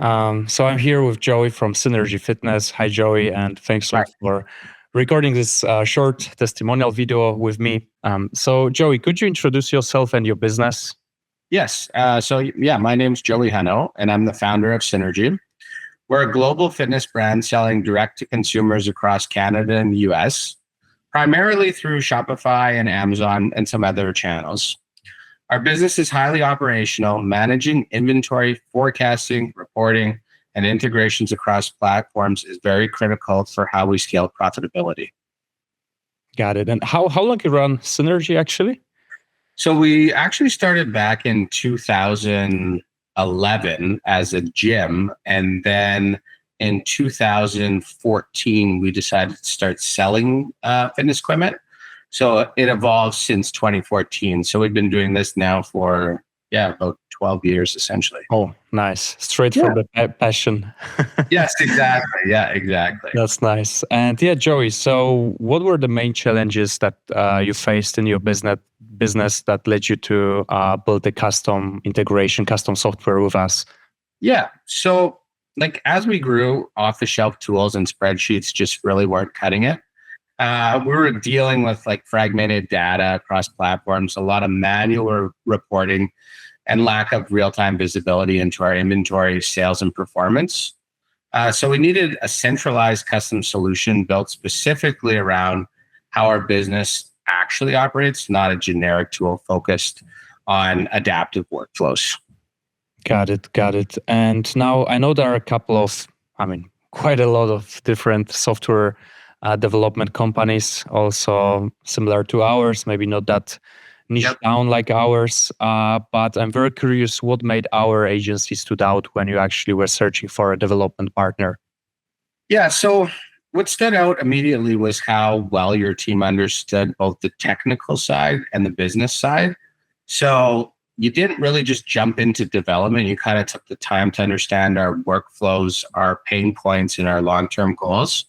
So I'm here with Joey from Synergee Fitness. Hi, Joey, and thanks a Right. lot for recording this short testimonial video with me. So, Joey, could you introduce yourself and your business? Yes. My name's Joey Heno, and I'm the founder of Synergee. We're a global fitness brand selling direct to consumers across Canada and the US, primarily through Shopify and Amazon and some other channels. Our business is highly operational, managing inventory, forecasting, reporting, and integrations across platforms is very critical for how we scale profitability. Got it. And how long you run Synergee actually? So we actually started back in 2011 as a gym. And then in 2014, we decided to start selling fitness equipment. So it evolved since 2014. So we've been doing this now for, about 12 years, essentially. Oh, nice. Straight Yeah. from the passion. Yes, exactly. Yeah, exactly. That's nice. And yeah, Joey, so what were the main challenges that you faced in your business that led you to build the custom integration, custom software with us? Yeah. So, like, as we grew, off the shelf tools and spreadsheets just really weren't cutting it. We were dealing with like fragmented data across platforms, a lot of manual reporting, and lack of real time visibility into our inventory, sales, and performance. So we needed a centralized custom solution built specifically around how our business actually operates, not a generic tool focused on adaptive workflows. Got it. Got it. And now I know there are a couple of, quite a lot of different software development companies, also similar to ours, maybe not that niche Yep. down like ours. But I'm very curious what made our agency stood out when you actually were searching for a development partner. Yeah. So what stood out immediately was how well your team understood both the technical side and the business side. So you didn't really just jump into development. You kind of took the time to understand our workflows, our pain points, and our long-term goals.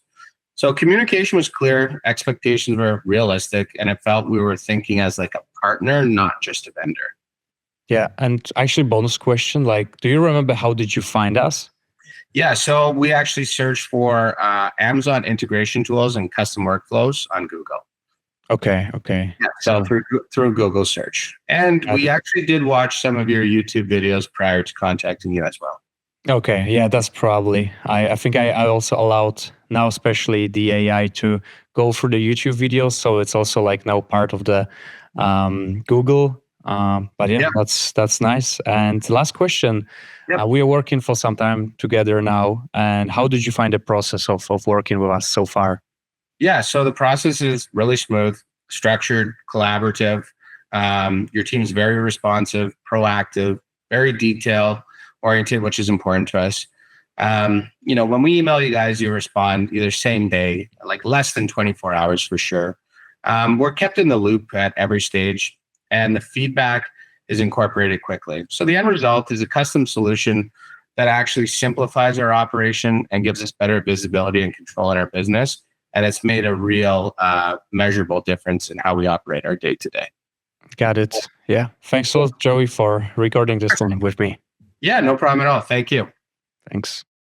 So communication was clear, expectations were realistic, and it felt we were thinking as like a partner, not just a vendor. Yeah. And actually, bonus question, like, do you remember how did you find us? Yeah, so we actually searched for Amazon integration tools and custom workflows on Google. Okay. Okay. Yeah, so through Google search, and Got we it. actually did watch some of your YouTube videos prior to contacting you as well. Okay, yeah, that's probably. I think I also allowed now, especially the AI, to go through the YouTube videos, so it's also like now part of the Google. But yeah, Yep. that's nice. And last question, Yep. we are working for some time together now, and how did you find the process of working with us so far? Yeah, so the process is really smooth, structured, collaborative. Your team's very responsive, proactive, very detail oriented, which is important to us. When we email you guys, you respond either same day, like less than 24 hours for sure. We're kept in the loop at every stage, and the feedback is incorporated quickly. So the end result is a custom solution that actually simplifies our operation and gives us better visibility and control in our business. And it's made a real measurable difference in how we operate our day to day. Got it. Yeah, thanks a lot, Joey, for recording this one with me. Yeah, no problem at all. Thank you. Thanks.